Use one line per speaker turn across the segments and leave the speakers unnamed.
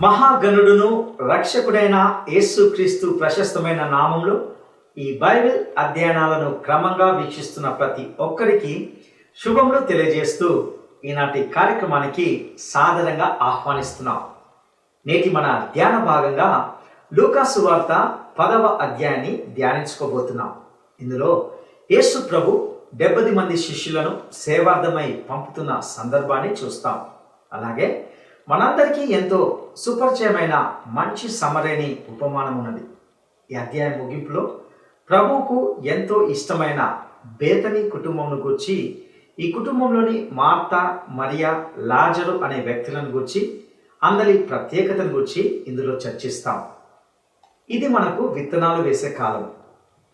మహాగణుడును రక్షకుడైన యేసుక్రీస్తు ప్రశస్తమైన నామంలో ఈ బైబిల్ అధ్యయనాలను క్రమంగా వీక్షిస్తున్న ప్రతి ఒక్కరికి శుభములు తెలియజేస్తూ ఈనాటి కార్యక్రమానికి సాదరంగా ఆహ్వానిస్తున్నాం. నేటి మన ధ్యాన భాగంగా లూకా సువార్త 10వ అధ్యాయాన్ని ధ్యానించుకోబోతున్నాం. ఇందులో యేసు ప్రభు 70 మంది శిష్యులను సేవార్థమై పంపుతున్న సందర్భాన్ని చూస్తాం. అలాగే మనందరికీ ఎంతో సుపరిచయమైన మంచి సమరేణి ఉపమానం ఉన్నది. ఈ అధ్యాయం ముగింపులో ప్రభువుకు ఎంతో ఇష్టమైన బేతనీ కుటుంబంను గూర్చి, ఈ కుటుంబంలోని మార్తా, మరియా, లాజరు అనే వ్యక్తులను గూర్చి, అందరి ప్రత్యేకతను గూర్చి ఇందులో చర్చిస్తాం. ఇది మనకు విత్తనాలు వేసే కాలం,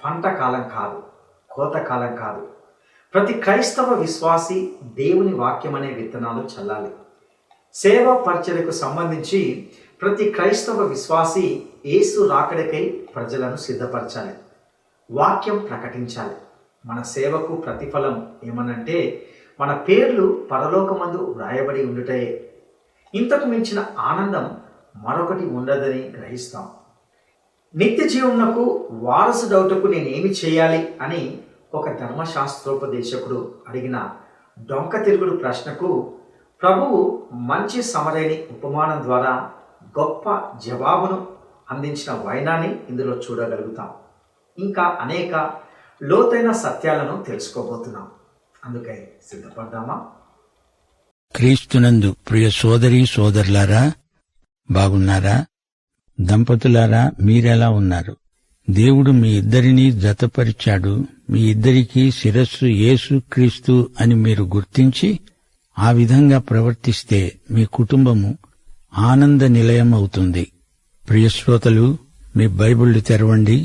పంట కాలం కాదు, కోత కాలం కాదు. ప్రతి క్రైస్తవ విశ్వాసి దేవుని వాక్యం అనే విత్తనాలు చల్లాలి. సేవా పరిచర్యకు సంబంధించి ప్రతి క్రైస్తవ విశ్వాసి యేసు రాకడకై ప్రజలను సిద్ధపరచాలి, వాక్యం ప్రకటించాలి. మన సేవకు ప్రతిఫలం ఏమనంటే మన పేర్లు పరలోకమందు వ్రాయబడి ఉండుటయే. ఇంతకు మించిన ఆనందం మరొకటి ఉండదని గ్రహిస్తాం. నిత్య జీవనకు వారసుడవుటకు నేనేమి చేయాలి అని ఒక ధర్మశాస్త్రోపదేశకుడు అడిగిన డొంక తిరుగుడు ప్రశ్నకు ప్రభువు మంచి సమరేణి ఉపమానం ద్వారా గొప్ప జవాబును అందించిన వైనాన్ని ఇందులో చూడగలుగుతాం. ఇంకా అనేక లోతైన సత్యాలను తెలుసుకోబోతున్నాం. అందుకై సిద్ధపడ్డామా?
క్రీస్తునందు ప్రియ సోదరీ సోదరులారా, బాగున్నారా? దంపతులారా, మీరెలా ఉన్నారు? దేవుడు మీ ఇద్దరినీ జతపరిచాడు. మీ ఇద్దరికీ శిరస్సు యేసు క్రీస్తు అని మీరు గుర్తించి ఆ విధంగా ప్రవర్తిస్తే మీ కుటుంబము ఆనంద నిలయమవుతుంది. ప్రియశ్రోతలు, మీ బైబిళ్లు తెరవండి.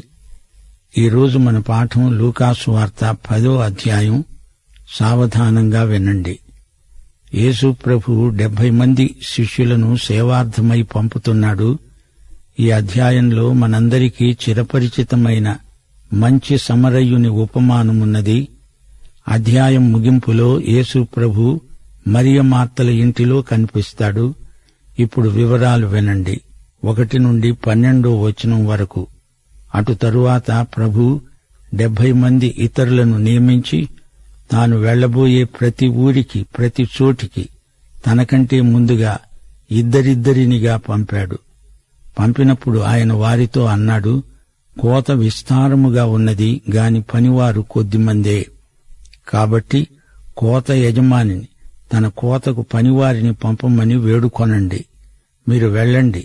ఈరోజు మన పాఠం లూకా సువార్త 10వ అధ్యాయం. సావధానంగా వినండి. యేసు ప్రభువు 70 మంది శిష్యులను సేవార్థమై పంపుతున్నాడు. ఈ అధ్యాయంలో మనందరికీ చిరపరిచితమైన మంచి సమరయుని ఉపమానమున్నది. అధ్యాయం ముగింపులో యేసు ప్రభు మరియ మార్తల ఇంటిలో కనిపిస్తాడు. ఇప్పుడు వివరాలు వినండి. 1 నుండి 12వ వచనం వరకు. అటు తరువాత ప్రభు 70 మంది ఇతరులను నియమించి తాను వెళ్లబోయే ప్రతి ఊరికి, ప్రతి చోటికి తనకంటే ముందుగా ఇద్దరిద్దరినిగా పంపాడు. పంపినప్పుడు ఆయన వారితో అన్నాడు, కోత విస్తారముగా ఉన్నది గాని పనివారు కొద్దిమందే. కాబట్టి కోత యజమానిని తన కోతకు పనివారిని పంపమని వేడుకొనండి. మీరు వెళ్ళండి.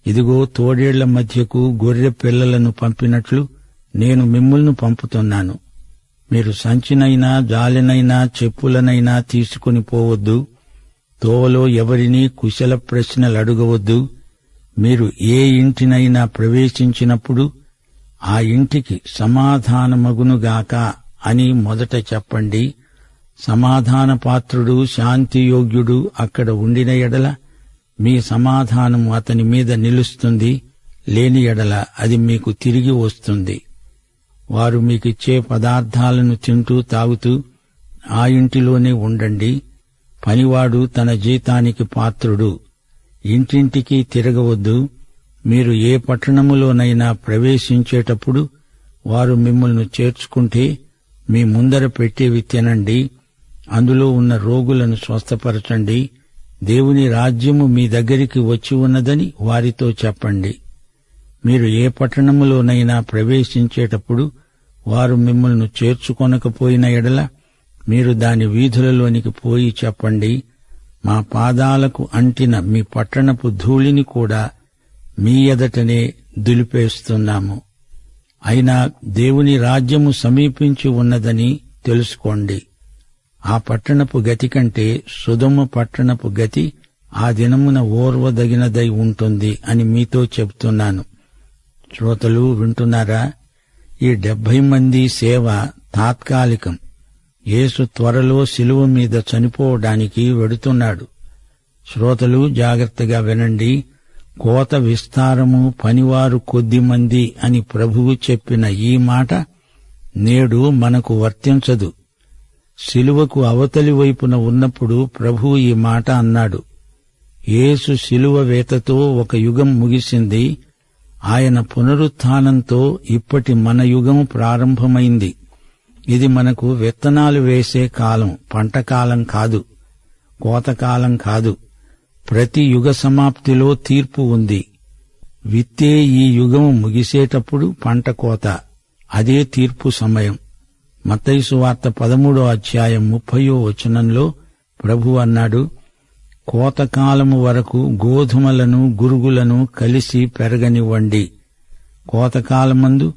ఇదిగో, తోడేళ్ల మధ్యకు గొర్రె పిల్లలను పంపినట్లు నేను మిమ్ములను పంపుతున్నాను. మీరు సంచినైనా, జాలెనైనా, చెప్పులనైనా తీసుకుని పోవద్దు. తోవలో ఎవరినీ కుశల ప్రశ్నలు అడగవద్దు. మీరు ఏ ఇంటినైనా ప్రవేశించినప్పుడు ఆ ఇంటికి సమాధానమగునుగాక అని మొదట చెప్పండి. సమాధాన పాత్రుడు, శాంతియోగ్యుడు అక్కడ ఉండిన ఎడల మీ సమాధానము అతని మీద నిలుస్తుంది. లేని ఎడల అది మీకు తిరిగి వస్తుంది. వారు మీకిచ్చే పదార్థాలను తింటూ తాగుతూ ఆ ఇంటిలోనే ఉండండి. పనివాడు తన జీతానికి పాత్రుడు. ఇంటింటికి తిరగవద్దు. మీరు ఏ పట్టణములోనైనా ప్రవేశించేటప్పుడు వారు మిమ్మల్ని చేర్చుకుంటే మీ ముందర పెట్టేవి తినండి. అందులో ఉన్న రోగులను స్వస్థపరచండి. దేవుని రాజ్యము మీ దగ్గరికి వచ్చి ఉన్నదని వారితో చెప్పండి. మీరు ఏ పట్టణములోనైనా ప్రవేశించేటప్పుడు వారు మిమ్మల్ని చేర్చుకొనకపోయిన ఎడల మీరు దాని వీధులలోనికి పోయి చెప్పండి, మా పాదాలకు అంటిన మీ పట్టణపు ధూళిని కూడా మీ ఎదటనే దులిపేస్తున్నాము. అయినా దేవుని రాజ్యము సమీపించి ఉన్నదని తెలుసుకోండి. ఆ పట్టణపు గతి కంటే సొదొమ పట్టణపు గతి ఆ దినమున ఓర్వదగినదై ఉంటుంది అని మీతో చెబుతున్నాను. శ్రోతలు, వింటున్నారా? ఈ 70 మంది సేవ తాత్కాలికం. యేసు త్వరలో శిలువ మీద చనిపోవడానికి వెడుతున్నాడు. శ్రోతలు, జాగ్రత్తగా వినండి. కోత విస్తారము, పనివారు కొద్దిమంది అని ప్రభువు చెప్పిన ఈ మాట నేడు మనకు వర్తించదు. శిలువకు అవతలి వైపున ఉన్నప్పుడు ప్రభువు ఈ మాట అన్నాడు. యేసు శిలువ వేతతో ఒక యుగం ముగిసింది. ఆయన పునరుత్థానంతో ఇప్పటి మన యుగం ప్రారంభమైంది. ఇది మనకు విత్తనాలు వేసే కాలం, పంటకాలం కాదు, కోతకాలం కాదు. ప్రతి యుగ సమాప్తిలో తీర్పు ఉంది. విత్తే ఈ యుగం ముగిసేటప్పుడు పంట కోత, అదే తీర్పు సమయం. మత్తయి సువార్త 13వ అధ్యాయం 30వ వచనంలో ప్రభు అన్నాడు, కోతకాలము వరకు గోధుమలను గురుగులను కలిసి పెరగనివ్వండి. కోతకాలమందు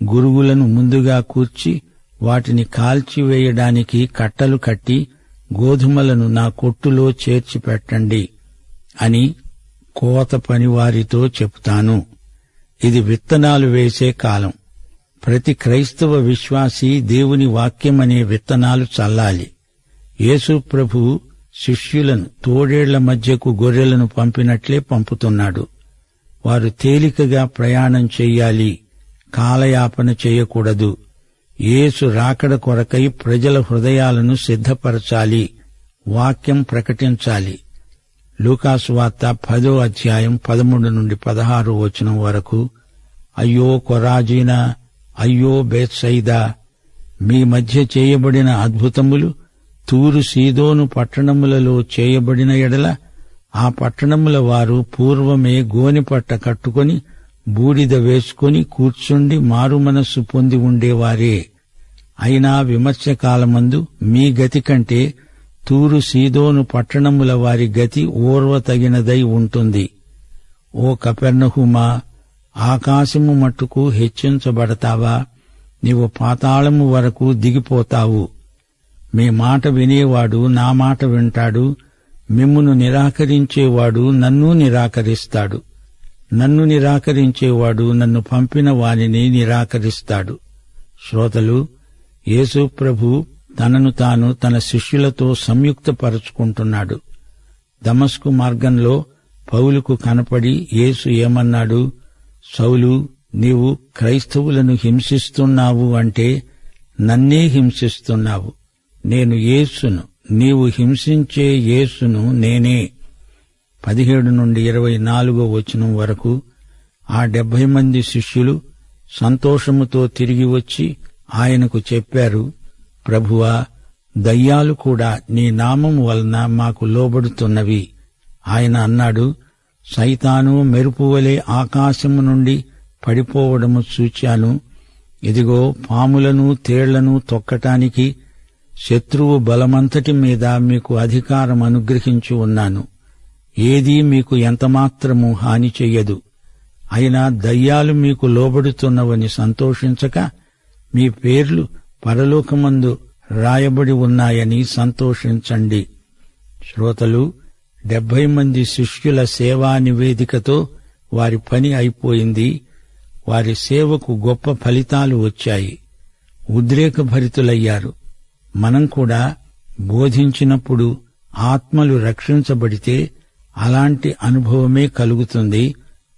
గురుగులను ముందుగా కూర్చి వాటిని కాల్చివేయడానికి కట్టలు కట్టి గోధుమలను నా కొట్టులో చేర్చిపెట్టండి అని కోత పనివారితో చెప్తాను. ఇది విత్తనాలు వేసే కాలం. ప్రతి క్రైస్తవ విశ్వాసీ దేవుని వాక్యమనే విత్తనాలు చల్లాలి. యేసు ప్రభు శిష్యులను తోడేళ్ల మధ్యకు గొర్రెలను పంపినట్లే పంపుతున్నాడు. వారు తేలికగా ప్రయాణం చెయ్యాలి, కాలయాపన చేయకూడదు. యేసు రాకడ కొరకై ప్రజల హృదయాలను సిద్ధపరచాలి, వాక్యం ప్రకటించాలి. లూకాసు వార్త 10వ అధ్యాయం 13 నుండి 16 వచనం వరకు, అయ్యో కొరాజీనా, అయ్యో బేత్సయిదా, మీ మధ్య చేయబడిన అద్భుతములు తూరు సీదోను పట్టణములలో చేయబడిన ఎడల ఆ పట్టణముల వారు పూర్వమే గోనిపట్ట కట్టుకొని బూడిద వేసుకొని కూర్చుండి మారుమనస్సు పొంది ఉండేవారే. అయినా విమర్శకాలమందు మీ గతి కంటే తూరు సీదోను పట్టణముల వారి గతి ఓర్వతగినదై ఉంటుంది. ఓ కపెర్నహూమా, ఆకాశము మట్టుకు హెచ్చించబడతావా? నీవు పాతాళము వరకు దిగిపోతావు. మీ మాట వినేవాడు నా మాట వింటాడు, మిమ్మును నిరాకరించేవాడు నన్ను నిరాకరిస్తాడు, నన్ను నిరాకరించేవాడు నన్ను పంపిన వానిని నిరాకరిస్తాడు. శ్రోతలు, యేసు ప్రభు తనను తాను తన శిష్యులతో సంయుక్తపరుచుకుంటున్నాడు. దమస్కు మార్గంలో పౌలుకు కనపడి యేసు ఏమన్నాడు? సౌలు, నీవు క్రైస్తవులను హింసిస్తున్నావు అంటే నన్నే హింసిస్తున్నావు. నేను యేసును, నీవు హింసించే యేసును నేనే. 17 నుండి 24 వచనం వరకు ఆ 70 మంది శిష్యులు సంతోషముతో తిరిగి వచ్చి ఆయనకు చెప్పారు, ప్రభువా, దయ్యాలు కూడా నీ నామం వలన మాకు లోబడుతున్నవి. ఆయన అన్నాడు, సైతాను మెరుపువలే ఆకాశము నుండి పడిపోవడము చూచాను. ఇదిగో, పాములను తేళ్లను తొక్కటానికి శత్రువు బలమంతటి మీద మీకు అధికారం అనుగ్రహించి ఉన్నాను. ఏదీ మీకు ఎంతమాత్రము హాని చెయ్యదు. అయినా దయ్యాలు మీకు లోబడుతున్నవని సంతోషించక మీ పేర్లు పరలోకమందు రాయబడి ఉన్నాయని సంతోషించండి. శ్రోతలు, 70 మంది శిష్యుల సేవా నివేదికతో వారి పని అయిపోయింది. వారి సేవకు గొప్ప ఫలితాలు వచ్చాయి. ఉద్రేకభరితులయ్యారు. మనం కూడా బోధించినప్పుడు ఆత్మలు రక్షించబడితే అలాంటి అనుభవమే కలుగుతుంది.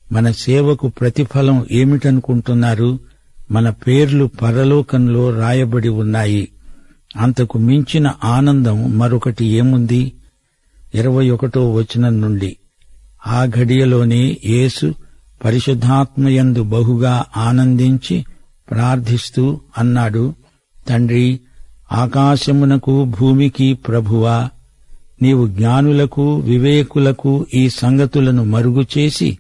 మన సేవకు ప్రతిఫలం ఏమిటనుకుంటున్నారు? మన పేర్లు పరలోకంలో రాయబడి ఉన్నాయి. అంతకు మించిన ఆనందం మరొకటి ఏముంది? 21వ వచనం నుండి, ఆ ఘడియలోనే యేసు పరిశుద్ధాత్మయందు బహుగా ఆనందించి ప్రార్థిస్తూ అన్నాడు, తండ్రి, ఆకాశమునకు భూమికి ప్రభువా, నీవు జ్ఞానులకు వివేకులకు ఈ సంగతులను మరుగుచేసి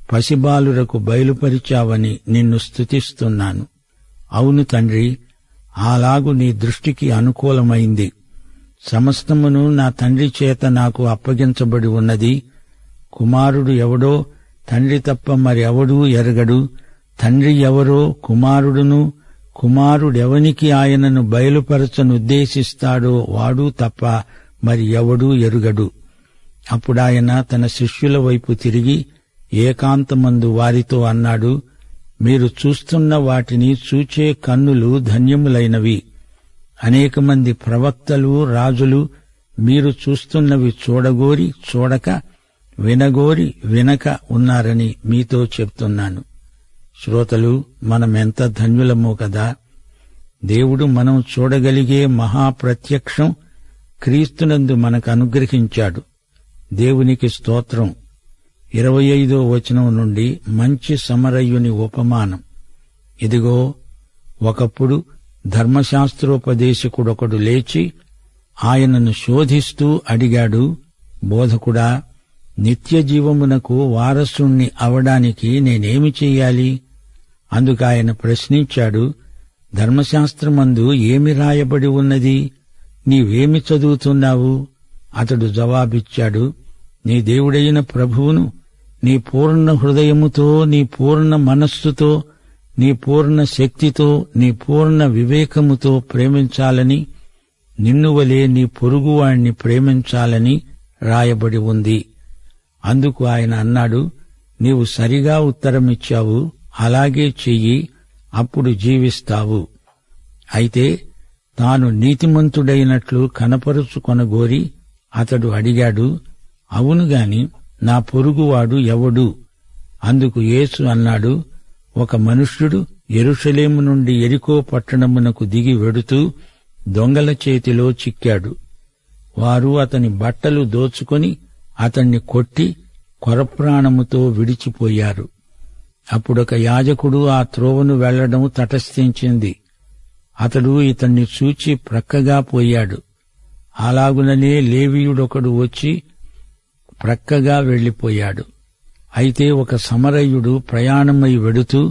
పసిబాలురకు బయలుపరిచావని నిన్ను స్తుతిస్తున్నాను. అవును తండ్రి, అలాగు నీ దృష్టికి అనుకూలమైంది. సమస్తమును నా తండ్రి చేత నాకు అప్పగించబడి ఉన్నది. కుమారుడు ఎవడో తండ్రి తప్ప మరెవడూ ఎరగడు. తండ్రి ఎవరో కుమారుడును, కుమారుడెవనికి ఆయనను బయలుపరచనుద్దేశిస్తాడో వాడు తప్ప మరి ఎవడూ ఎరుగడు. అప్పుడాయన తన శిష్యుల వైపు తిరిగి ఏకాంతమందు వారితో అన్నాడు, మీరు చూస్తున్న వాటిని చూచే కన్నులు ధన్యములైనవి. అనేక మంది ప్రవక్తలు, రాజులు మీరు చూస్తున్నవి చూడగోరి చూడక, వినగోరి వినక ఉన్నారని మీతో చెప్తున్నాను. శ్రోతలు, మనమెంత ధన్యులమో కదా! దేవుడు మనం చూడగలిగే మహాప్రత్యక్షం క్రీస్తునందు మనకు అనుగ్రహించాడు. దేవునికి స్తోత్రం. 25వ వచనం నుండి మంచి సమరయుని ఉపమానం. ఇదిగో, ఒకప్పుడు ధర్మశాస్త్రోపదేశకుడొకడు లేచి ఆయనను శోధిస్తూ అడిగాడు, బోధకుడా, నిత్యజీవమునకు వారసుణ్ణి అవడానికి నేనేమి చెయ్యాలి? అందుకాయన ప్రశ్నించాడు, ధర్మశాస్త్రమందు ఏమి రాయబడి ఉన్నది? నీవేమి చదువుతున్నావు? అతడు జవాబిచ్చాడు, నీ దేవుడైన ప్రభువును నీ పూర్ణ హృదయముతో, నీ పూర్ణ మనస్సుతో, నీ పూర్ణ శక్తితో, నీ పూర్ణ వివేకముతో ప్రేమించాలని, నిన్నువలే నీ పొరుగువాణ్ణి ప్రేమించాలని రాయబడి ఉంది. అందుకు ఆయన అన్నాడు, నీవు సరిగా ఉత్తరమిచ్చావు, అలాగే చెయ్యి, అప్పుడు జీవిస్తావు. అయితే తాను నీతిమంతుడైనట్లు కనపరుచుకొనగోరి అతడు అడిగాడు, అవునుగాని నా పొరుగువాడు ఎవడు? అందుకు యేసు అన్నాడు, ఒక మనుష్యుడు యెరూషలేము నుండి యెరికో పట్టణమునకు దిగి వెడుతూ దొంగల చేతిలో చిక్కాడు. వారు అతని బట్టలు దోచుకొని అతణ్ణి కొట్టి కొరప్రాణముతో విడిచిపోయారు. అప్పుడొక యాజకుడు ఆ త్రోవను వెళ్లడం తటస్థించింది. అతడు ఇతన్ని చూచి ప్రక్కగా పోయాడు. అలాగుననే లేవీయుడొకడు వచ్చి ప్రక్కగా వెళ్లిపోయాడు. అయితే ఒక సమరయుడు ప్రయాణమై వెడుతూ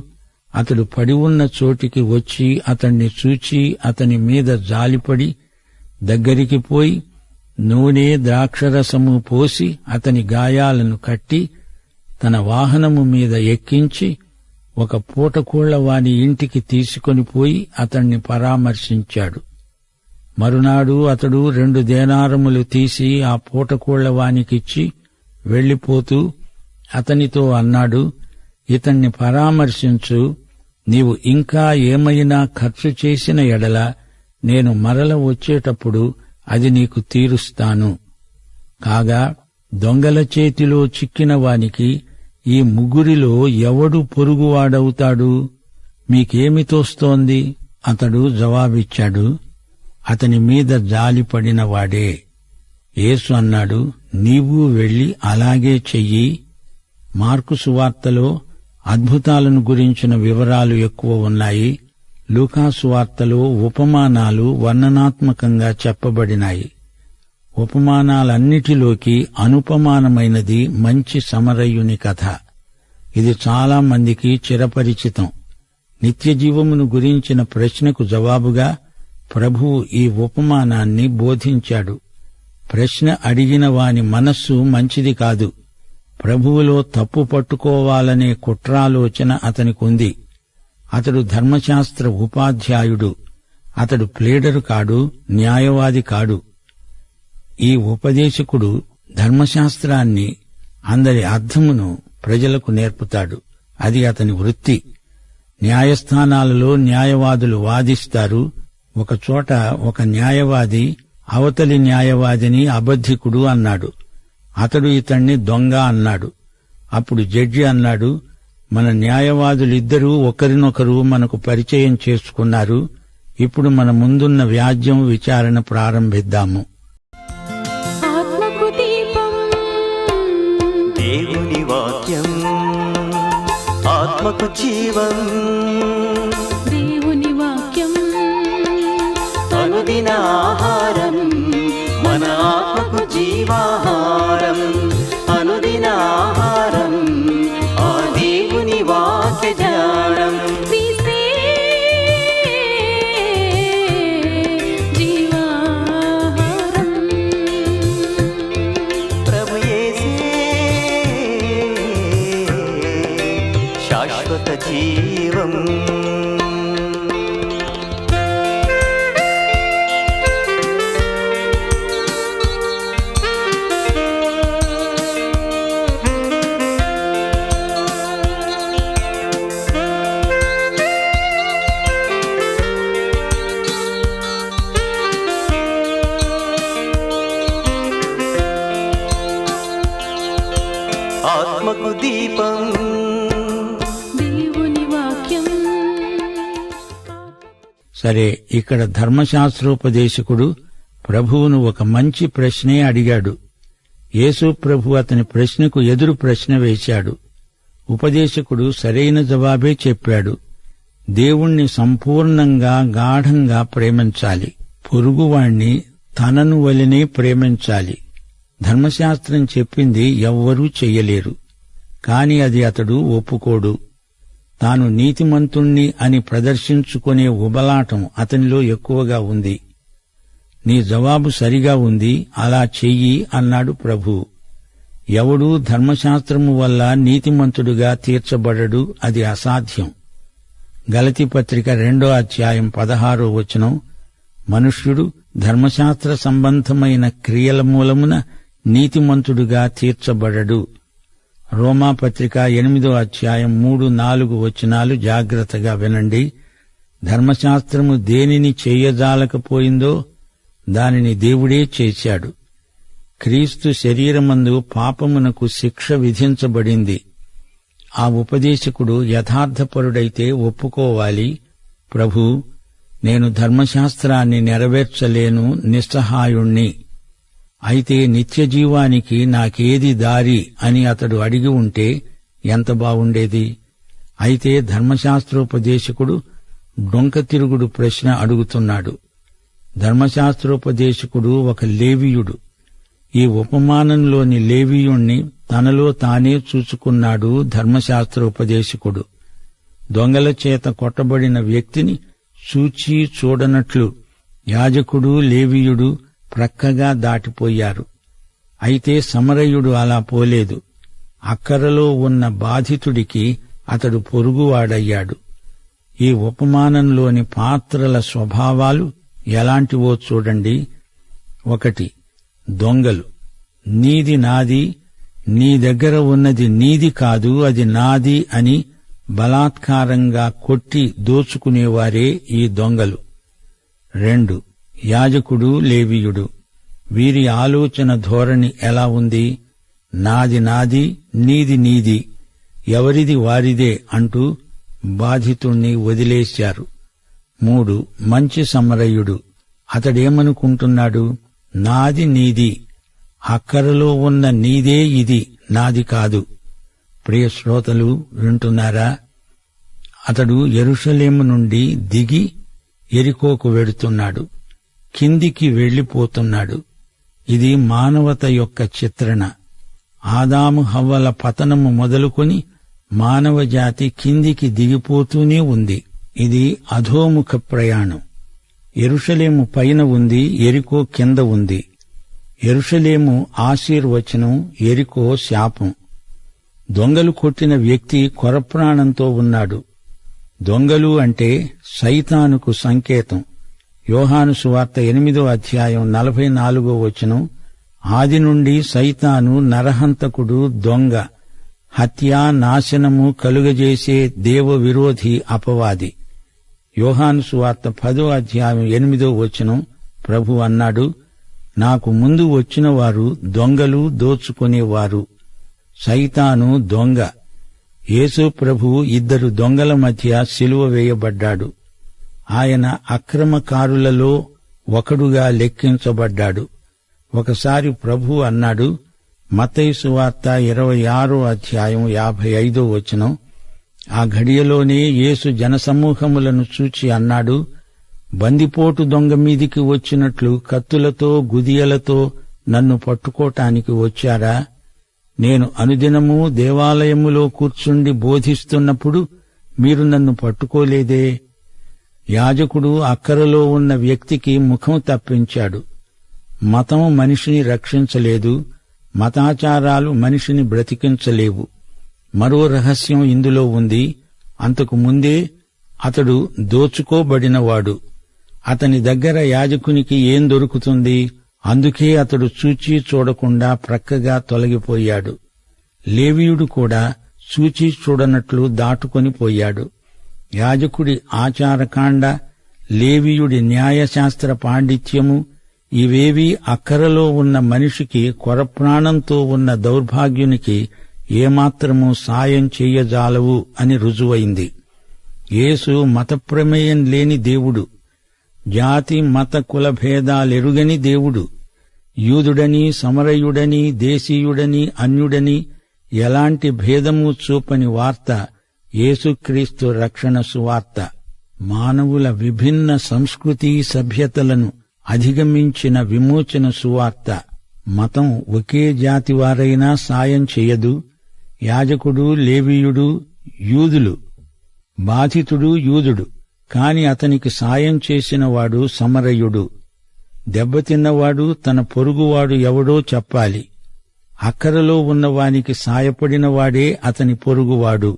అతడు పడి ఉన్న చోటికి వచ్చి అతణ్ణి చూచి అతని మీద జాలిపడి దగ్గరికి పోయి నూనె, ద్రాక్షరసము పోసి అతని గాయాలను కట్టి తన వాహనము మీద ఎక్కించి ఒక పూటకోళ్లవాని ఇంటికి తీసుకొని పోయి అతణ్ణి పరామర్శించాడు. మరునాడు అతడు 2 దేనారములు తీసి ఆ పూటకోళ్లవానికిచ్చి వెళ్లిపోతూ అతనితో అన్నాడు, ఇతణ్ణి పరామర్శించు, నీవు ఇంకా ఏమైనా ఖర్చు చేసిన ఎడల నేను మరల వచ్చేటప్పుడు అది నీకు తీరుస్తాను. కాగా దొంగల చేతిలో చిక్కిన వానికి ఈ ముగ్గురిలో ఎవడు పొరుగువాడవుతాడు? మీకేమి తోస్తోంది? అతడు జవాబిచ్చాడు, అతని మీద జాలిపడిన వాడే. యేసు అన్నాడు, నీవు వెళ్లి అలాగే చెయ్యి. మార్కు సువార్తలో అద్భుతాలను గురించిన వివరాలు ఎక్కువ ఉన్నాయి. లూకా సువార్తలో ఉపమానాలు వర్ణనాత్మకంగా చెప్పబడినాయి. ఉపమానాలన్నిటిలోకి అనుపమానమైనది మంచి సమరయుని కథ. ఇది చాలా మందికి చిరపరిచితం. నిత్యజీవమును గురించిన ప్రశ్నకు జవాబుగా ప్రభువు ఈ ఉపమానాన్ని బోధించాడు. ప్రశ్న అడిగిన వాని మనస్సు మంచిది కాదు. ప్రభువులో తప్పు పట్టుకోవాలనే కుట్రాలోచన అతనికుంది. అతడు ధర్మశాస్త్ర ఉపాధ్యాయుడు. అతడు ప్లేడరు కాడు, న్యాయవాది కాడు. ఈ ఉపదేశకుడు ధర్మశాస్త్రాన్ని, అందరి అర్థమును ప్రజలకు నేర్పుతాడు. అది అతని వృత్తి. న్యాయస్థానాలలో న్యాయవాదులు వాదిస్తారు. ఒకచోట ఒక న్యాయవాది అవతలి న్యాయవాదిని అబద్ధికుడు అన్నాడు. అతడు ఇతణ్ణి దొంగ అన్నాడు. అప్పుడు జడ్జి అన్నాడు, మన న్యాయవాదులిద్దరూ ఒకరినొకరు మనకు పరిచయం చేసుకున్నారు. ఇప్పుడు మన ముందున్న వ్యాజ్యం విచారణ ప్రారంభిద్దాము.
ఆత్మకు దీపం
దేవుని వాక్యం, ఆత్మకు జీవం.
దేవుని వాక్యం
అనుదిన ఆహారం, మన ఆత్మకు జీవాహారం. అనుదిన ఆహారం, ఆ దేవుని వాక్య జ్ఞానం.
క్రీస్తే జీవాహారం.
ప్రభు యేసే శాశ్వత జీవం. ఆత్మకు దీపం
దేవుని వాక్యం.
సరే, ఇక్కడ ధర్మశాస్త్రోపదేశకుడు ప్రభువును ఒక మంచి ప్రశ్నే అడిగాడు. యేసు ప్రభు అతని ప్రశ్నకు ఎదురు ప్రశ్న వేశాడు. ఉపదేశకుడు సరైన జవాబే చెప్పాడు. దేవుణ్ణి సంపూర్ణంగా గాఢంగా ప్రేమించాలి. పొరుగువాణ్ణి తనను వలెనే ప్రేమించాలి. ధర్మశాస్త్రం చెప్పింది ఎవ్వరూ చెయ్యలేరు. కాని అది అతడు ఒప్పుకోడు. తాను నీతిమంతుణ్ణి అని ప్రదర్శించుకునే ఉబలాటం అతనిలో ఎక్కువగా ఉంది. నీ జవాబు సరిగా ఉంది, అలా చెయ్యి అన్నాడు ప్రభు. ఎవడూ ధర్మశాస్త్రము వల్ల నీతిమంతుడుగా తీర్చబడడు, అది అసాధ్యం. గలతీ పత్రిక 2:16 మనుష్యుడు ధర్మశాస్త్ర సంబంధమైన క్రియల మూలమున నీతిమంతుడుగా తీర్చబడడు. రోమాపత్రిక 8:3-4 జాగ్రత్తగా వినండి. ధర్మశాస్త్రము దేనిని చేయజాలకపోయిందో దానిని దేవుడే చేశాడు. క్రీస్తు శరీరమందు పాపమునకు శిక్ష విధించబడింది. ఆ ఉపదేశకుడు యథార్థపరుడైతే ఒప్పుకోవాలి, ప్రభూ, నేను ధర్మశాస్త్రాన్ని నెరవేర్చలేను, నిస్సహాయుణ్ణి. అయితే నిత్యజీవానికి నాకేది దారి అని అతడు అడిగి ఉంటే ఎంత బావుండేది. అయితే ధర్మశాస్త్రోపదేశకుడు డొంక తిరుగుడు ప్రశ్న అడుగుతున్నాడు. ధర్మశాస్త్రోపదేశకుడు ఒక లేవీయుడు. ఈ ఉపమానంలోని లేవీయుణ్ణి తనలో తానే చూచుకున్నాడు ధర్మశాస్త్రోపదేశకుడు. దొంగల చేత కొట్టబడిన వ్యక్తిని చూచి చూడనట్లు యాజకుడు, లేవీయుడు ప్రక్కగా దాటిపోయారు. అయితే సమరయుడు అలా పోలేదు. అక్కరలో ఉన్న బాధితుడికి అతడు పొరుగువాడయ్యాడు. ఈ ఉపమానంలోని పాత్రల స్వభావాలు ఎలాంటివో చూడండి. 1. దొంగలు. నీది నాది, నీ దగ్గర ఉన్నది నీది కాదు, అది నాది అని బలాత్కారంగా కొట్టి దోచుకునేవారే ఈ దొంగలు. 2. యాజకుడు, లేవీయుడు. వీరి ఆలోచన ధోరణి ఎలా ఉంది? నాది నాది, నీది నీది, ఎవరిది వారిదే అంటూ బాధితుణ్ణి వదిలేశారు. 3. మంచి సమరయుడు. అతడేమనుకుంటున్నాడు? నాది నీది, అక్కరలో ఉన్న నీదే ఇది, నాది కాదు. ప్రియ శ్రోతలు, వింటున్నారా? అతడు యెరూషలేము నుండి దిగి యెరికోకు వెడుతున్నాడు. కిందికి వెళ్లిపోతున్నాడు. ఇది మానవత యొక్క చిత్రణ. ఆదాము హవ్వల పతనము మొదలుకొని మానవజాతి కిందికి దిగిపోతూనే ఉంది. ఇది అధోముఖ ప్రయాణం. యెరూషలేము పైన ఉంది, యెరికో కింద ఉంది. యెరూషలేము ఆశీర్వచనం, యెరికో శాపం. దొంగలు కొట్టిన వ్యక్తి కొరప్రాణంతో ఉన్నాడు. దొంగలు అంటే సైతానుకు సంకేతం. యోహాను సువార్త 8:44 ఆది నుండి సైతాను నరహంతకుడు, దొంగ, హత్య, నాశనము కలుగజేసే దేవ విరోధి, అపవాది. యోహాను సువార్త 10:8 ప్రభు అన్నాడు, నాకు ముందు వచ్చిన వారు దొంగలు, దోచుకునేవారు. సైతాను దొంగ. యేసు ప్రభువు 2 దొంగల మధ్య సిలువ వేయబడ్డాడు. ఆయన అక్రమకారులలో ఒకడుగా లెక్కించబడ్డాడు. ఒకసారి ప్రభు అన్నాడు, మత్తయి సువార్త 26:55 ఆ ఘడియలోనే యేసు జనసమూహములను చూచి అన్నాడు, బందిపోటు దొంగ మీదికి వచ్చినట్లు కత్తులతో, గుదియలతో నన్ను పట్టుకోటానికి వచ్చారా? నేను అనుదినము దేవాలయములో కూర్చుండి బోధిస్తున్నప్పుడు మీరు నన్ను పట్టుకోలేదే. యాజకుడు అక్కరలో ఉన్న వ్యక్తికి ముఖం తప్పించాడు. మతం మనిషిని రక్షించలేదు, మతాచారాలు మనిషిని బ్రతికించలేవు. మరో రహస్యం ఇందులో ఉంది. అంతకు ముందే అతడు దోచుకోబడినవాడు. అతని దగ్గర యాజకునికి ఏం దొరుకుతుంది? అందుకే అతడు చూచి చూడకుండా ప్రక్కగా తొలగిపోయాడు. లేవీయుడు కూడా చూచి చూడనట్లు దాటుకొని పోయాడు. యాజకుడి ఆచారకాండ, లేవీయుడి న్యాయశాస్త్ర పాండిత్యము ఇవేవీ అక్కరలో ఉన్న మనిషికి, కొరప్రాణంతో ఉన్న దౌర్భాగ్యునికి ఏమాత్రమూ సాయం చెయ్యజాలవు అని రుజువైంది. యేసు మతప్రమేయం లేని దేవుడు, జాతి మత కుల భేదాలెరుగని దేవుడు. యూదుడని, సమరయుడని, దేశీయుడని, అన్యుడని ఎలాంటి భేదము చూపని వార్త యేసుక్రీస్తు రక్షణ సువార్త. మానవుల విభిన్న సంస్కృతి సభ్యతలను అధిగమించిన విమోచన సువార్త. మతం ఒకే జాతివారైనా సాయం చెయ్యదు. యాజకుడు, లేవీయుడు యూదులు, బాధితుడు యూదుడు, కాని అతనికి సాయం చేసినవాడు సమరయుడు. దెబ్బతిన్నవాడు తన పొరుగువాడు ఎవడో చెప్పాలి. అక్కరలో ఉన్నవానికి సాయపడినవాడే అతని పొరుగువాడు.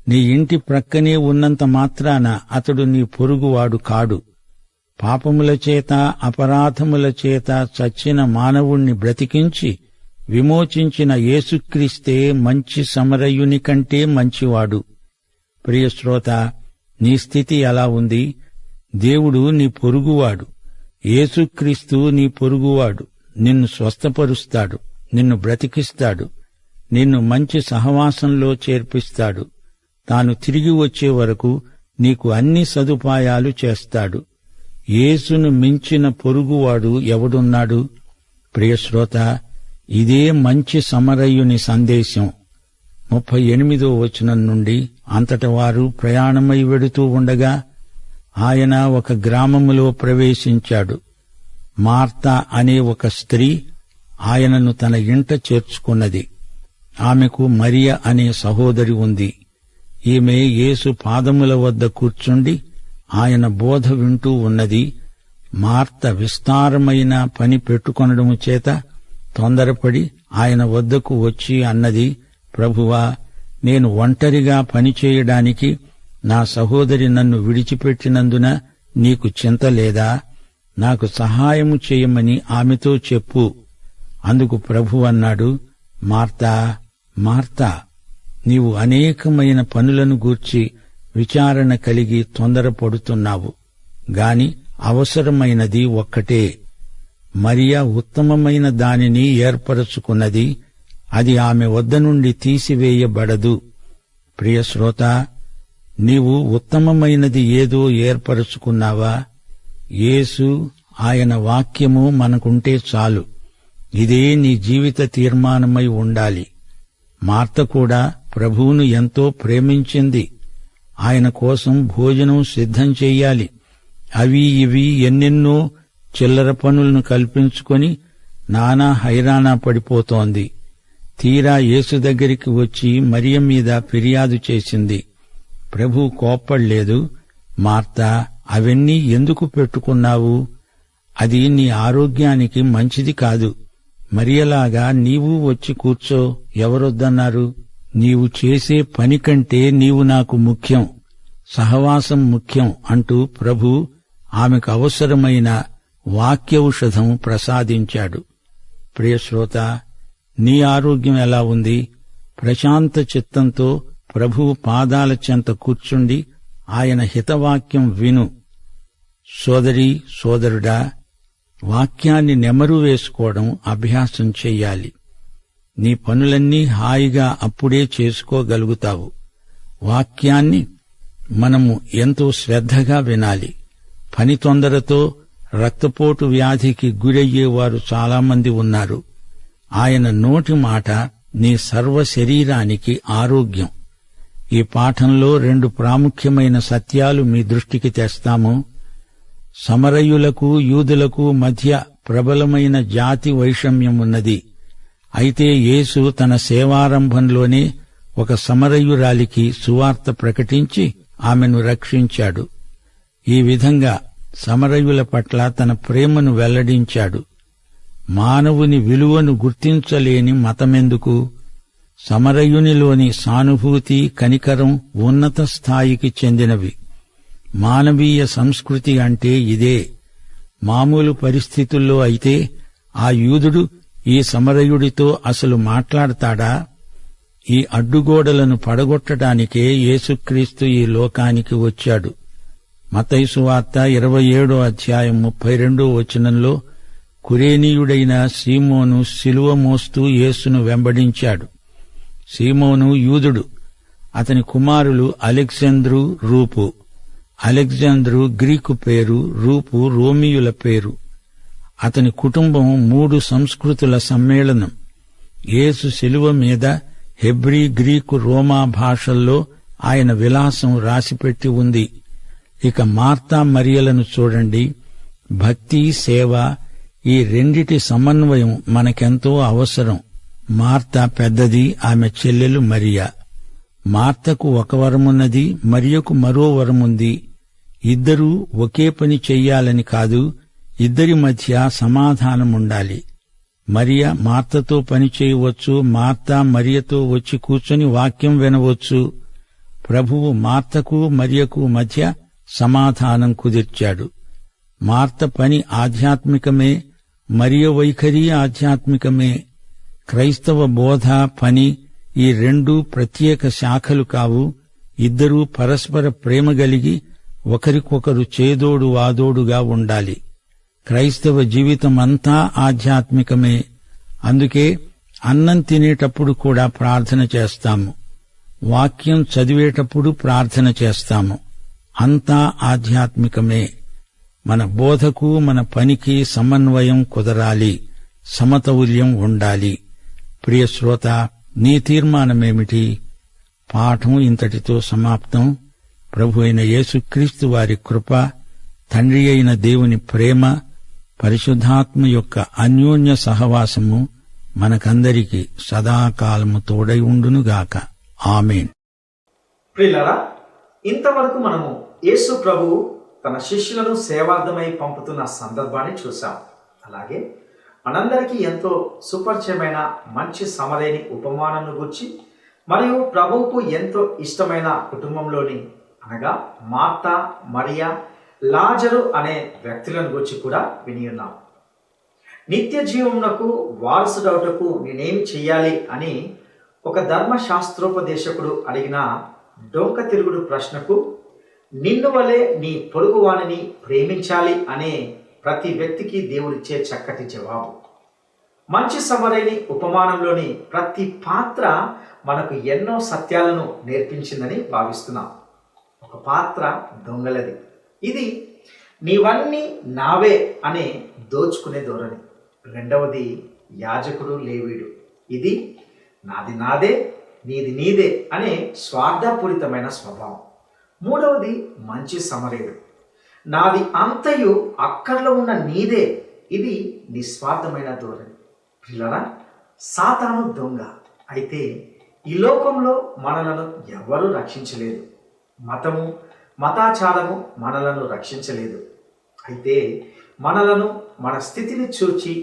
నీ ఇంటి ప్రక్కనే ఉన్నంత మాత్రాన అతడు నీ పొరుగువాడు కాడు. పాపముల చేత, అపరాధముల చేత చచ్చిన మానవుణ్ణి బ్రతికించి విమోచించిన యేసుక్రీస్తే మంచి సమరయుని కంటే మంచివాడు. ప్రియశ్రోత, నీ స్థితి ఎలా ఉంది? దేవుడు నీ పొరుగువాడు. యేసుక్రీస్తు నీ పొరుగువాడు. నిన్ను స్వస్థపరుస్తాడు, నిన్ను బ్రతికిస్తాడు, నిన్ను మంచి సహవాసంలో చేర్పిస్తాడు. తాను తిరిగి వచ్చే వరకు నీకు అన్ని సదుపాయాలు చేస్తాడు. యేసును మించిన పొరుగువాడు ఎవడున్నాడు? ప్రియశ్రోత, ఇదే మంచి సమరయుని సందేశం. 38వ వచనం నుండి, అంతట వారు ప్రయాణమై వెడుతూ ఉండగా ఆయన ఒక గ్రామములో ప్రవేశించాడు. మార్తా అనే ఒక స్త్రీ ఆయనను తన ఇంట చేర్చుకున్నది. ఆమెకు మరియ అనే సహోదరి ఉంది. ఈమె యేసు పాదముల వద్ద కూర్చుండి ఆయన బోధ వింటూ ఉన్నది. మార్త విస్తారమైన పని పెట్టుకొనడము చేత తొందరపడి ఆయన వద్దకు వచ్చి అన్నది, ప్రభువా, నేను ఒంటరిగా పనిచేయడానికి నా సహోదరి నన్ను విడిచిపెట్టినందున నీకు చింత లేదా? నాకు సహాయము చేయమని ఆమెతో చెప్పు. అందుకు ప్రభువు అన్నాడు, మార్తా, మార్తా, నీవు అనేకమైన పనులను గూర్చి విచారణ కలిగి తొందరపడుతున్నావు, గాని అవసరమైనది ఒక్కటే. మరియ ఉత్తమమైన దానిని ఏర్పరచుకున్నది, అది ఆమె వద్ద నుండి తీసివేయబడదు. ప్రియశ్రోత, నీవు ఉత్తమమైనది ఏదో ఏర్పరచుకున్నావా? యేసు, ఆయన వాక్యము మనకుంటే చాలు. ఇదే నీ జీవిత తీర్మానమై ఉండాలి. మార్త కూడా ప్రభువును ఎంతో ప్రేమించింది. ఆయన కోసం భోజనం సిద్ధం చెయ్యాలి. అవి ఇవి ఎన్నెన్నో చిల్లర పనులను కల్పించుకొని నానా హైరానా పడిపోతోంది. తీరా యేసు దగ్గరికి వచ్చి మరియ మీద ఫిర్యాదు చేసింది. ప్రభు కోప్పడలేదు. మార్తా, అవన్నీ ఎందుకు పెట్టుకున్నావు? అది నీ ఆరోగ్యానికి మంచిది కాదు. మరియలాగా నీవు వచ్చి కూర్చో, ఎవరొద్దన్నారు? నీవు చేసే పని కంటే నీవు నాకు ముఖ్యం, సహవాసం ముఖ్యం అంటూ ప్రభు ఆమెకు అవసరమైన వాక్యౌషధం ప్రసాదించాడు. ప్రియశ్రోత, నీ ఆరోగ్యం ఎలా ఉంది? ప్రశాంత చిత్తంతో ప్రభువు పాదాల చెంత కూర్చుండి ఆయన హితవాక్యం విను. సోదరీ, సోదరుడా, వాక్యాన్ని నెమరు వేసుకోవడం అభ్యాసం చెయ్యాలి. నీ పనులన్నీ హాయిగా అప్పుడే చేసుకోగలుగుతావు. వాక్యాన్ని మనము ఎంతో శ్రద్ధగా వినాలి. పని తొందరతో రక్తపోటు వ్యాధికి గురయ్యేవారు చాలామంది ఉన్నారు. ఆయన నోటి మాట నీ సర్వ శరీరానికి ఆరోగ్యం. ఈ పాఠంలో 2 ప్రాముఖ్యమైన సత్యాలు మీ దృష్టికి తెస్తాము. సమరయులకు, యూదులకు మధ్య ప్రబలమైన జాతి వైషమ్యమున్నది. అయితే యేసు తన సేవారంభంలోనే ఒక సమరయురాలికి సువార్త ప్రకటించి ఆమెను రక్షించాడు. ఈ విధంగా సమరయుల పట్ల తన ప్రేమను వెల్లడించాడు. మానవుని విలువను గుర్తించలేని మతమెందుకు? సమరయునిలోని సానుభూతి, కనికరం ఉన్నత స్థాయికి చెందినవి. మానవీయ సంస్కృతి అంటే ఇదే. మామూలు పరిస్థితుల్లో అయితే ఆ యూదుడు ఈ సమరయుడితో అసలు మాట్లాడతాడా? ఈ అడ్డుగోడలను పడగొట్టడానికే యేసుక్రీస్తు ఈ లోకానికి వచ్చాడు. మత్తయి సువార్త 27వ అధ్యాయం 32వ వచనంలో కురేనీయుడైన సీమోను సిలువ మోస్తూ యేసును వెంబడించాడు. సీమోను యూదుడు. అతని కుమారులు అలెగ్జాంద్రు, రూపు. అలెగ్జాంద్రు గ్రీకు పేరు, రూపు రోమీయుల పేరు. అతని కుటుంబం 3 సంస్కృతుల సమ్మేళనం. యేసు శిలువ మీద హెబ్రీ, గ్రీకు, రోమా భాషల్లో ఆయన విలాసం రాసిపెట్టి ఉంది. ఇక మార్తా మరియలను చూడండి. భక్తి, సేవ ఈ రెండిటి సమన్వయం మనకెంతో అవసరం. మార్తా పెద్దది, ఆమె చెల్లెలు మరియా. మార్తకు ఒక వరమున్నది, మరియకు మరో వరముంది. ఇద్దరూ ఒకే పని చెయ్యాలని కాదు, ఇద్దరి మధ్య సమాధానముండాలి. మరియ మార్తతో పని చేయవచ్చు, మార్తా మరియతో వచ్చి కూర్చొని వాక్యం వినవచ్చు. ప్రభువు మార్తకు మరియకు మధ్య సమాధానం కుదిర్చాడు. మార్త పని ఆధ్యాత్మికమే, మరియ వైఖరి ఆధ్యాత్మికమే. క్రైస్తవ బోధ, పని ఈ రెండూ ప్రత్యేక శాఖలు కావు. ఇద్దరూ పరస్పర ప్రేమ గలిగి ఒకరికొకరు చేదోడు వాదోడుగా ఉండాలి. క్రైస్తవ జీవితమంతా ఆధ్యాత్మికమే. అందుకే అన్నం తినేటప్పుడు కూడా ప్రార్థన చేస్తాము, వాక్యం చదివేటప్పుడు ప్రార్థన చేస్తాము. అంతా ఆధ్యాత్మికమే. మన బోధకు మన పనికి సమన్వయం కుదరాలి, సమతౌల్యం ఉండాలి. ప్రియ శ్రోత, నీ తీర్మానమేమిటి? పాఠం ఇంతటితో సమాప్తం. ప్రభు అయిన యేసుక్రీస్తు వారి కృప, తండ్రి అయిన దేవుని ప్రేమ, పరిశుద్ధాత్మ యొక్క అన్యోన్య సహవాసము మనకందరికీ సదాకాలము తోడై ఉండునుగాక. ఆమేన్.
ప్రియులారా, ఇంతవరకు మనము యేసు ప్రభువు తన శిష్యులను సేవార్థమై పంపుతున్న సందర్భాన్ని చూశాం. అలాగే మనందరికీ ఎంతో సుపరిచయమైన మంచి సమరేని ఉపమానాన్ని గురించి మరియు ప్రభువుకు ఎంతో ఇష్టమైన కుటుంబంలోని అనగా మార్తా, మరియా, లాజరు అనే వ్యక్తులను గురించి కూడా విని ఉన్నాం. నిత్య జీవమునకు వారసుడవుటకు నేనేమి చెయ్యాలి అని ఒక ధర్మశాస్త్రోపదేశకుడు అడిగిన డొంక తిరుగుడు ప్రశ్నకు నిన్ను వలె నీ పొరుగువానిని ప్రేమించాలి అనే ప్రతి వ్యక్తికి దేవుడిచ్చే చక్కటి జవాబు. మంచి సమరేని ఉపమానంలోని ప్రతి పాత్ర మనకు ఎన్నో సత్యాలను నేర్పించిందని భావిస్తున్నాం. ఒక పాత్ర దొంగలది. ఇది నీవన్నీ నావే అనే దోచుకునే ధోరణి. రెండవది యాజకుడు లేవీడు. ఇది నాది నాదే, నీది నీదే అనే స్వార్థపూరితమైన స్వభావం. మూడవది మంచి సమరేయుడు. నాది అంతయు అక్కర్లో ఉన్న నీదే, ఇది నిస్వార్థమైన ధోరణి. పిల్లరా, సాతాను దొంగ. అయితే ఈ లోకంలో మనలను ఎవరూ రక్షించలేదు. మతము, మతాచారము మనలను రక్షించలేదు. అయితే మనలను మన స్థితిని చూచి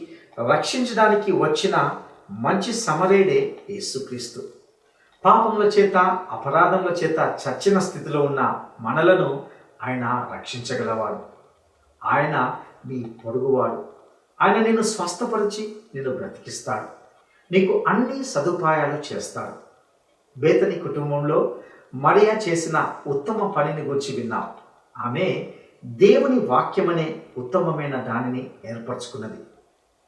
రక్షించడానికి వచ్చిన మంచి సమరేయుడే యేసుక్రీస్తు. పాపముల చేత, అపరాధముల చేత చచ్చిన స్థితిలో ఉన్న మనలను ఆయన రక్షించగలవాడు. ఆయన నీ పొరుగువాడు. ఆయన నిన్ను స్వస్థపరిచి నిన్ను బ్రతికిస్తాడు. నీకు అన్ని సదుపాయాలు చేస్తాడు. బేతని కుటుంబంలో మరియా చేసిన ఉత్తమ పనిని గురించి విన్నాం. ఆమె దేవుని వాక్యమనే ఉత్తమమైన దానిని ఏర్పరచుకున్నది.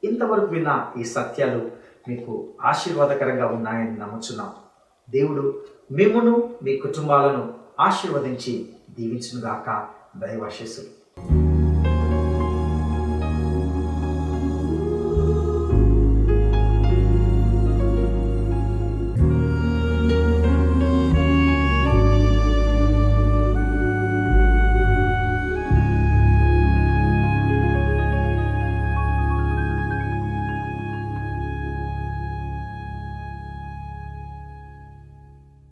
ఇంతవరకు విన్న ఈ సత్యాలు మీకు ఆశీర్వాదకరంగా ఉన్నాయని నమ్ముచున్నాం. దేవుడు మిమ్మును, మీ కుటుంబాలను ఆశీర్వదించి దీవించునుగాక. దైవాశీస్సులు.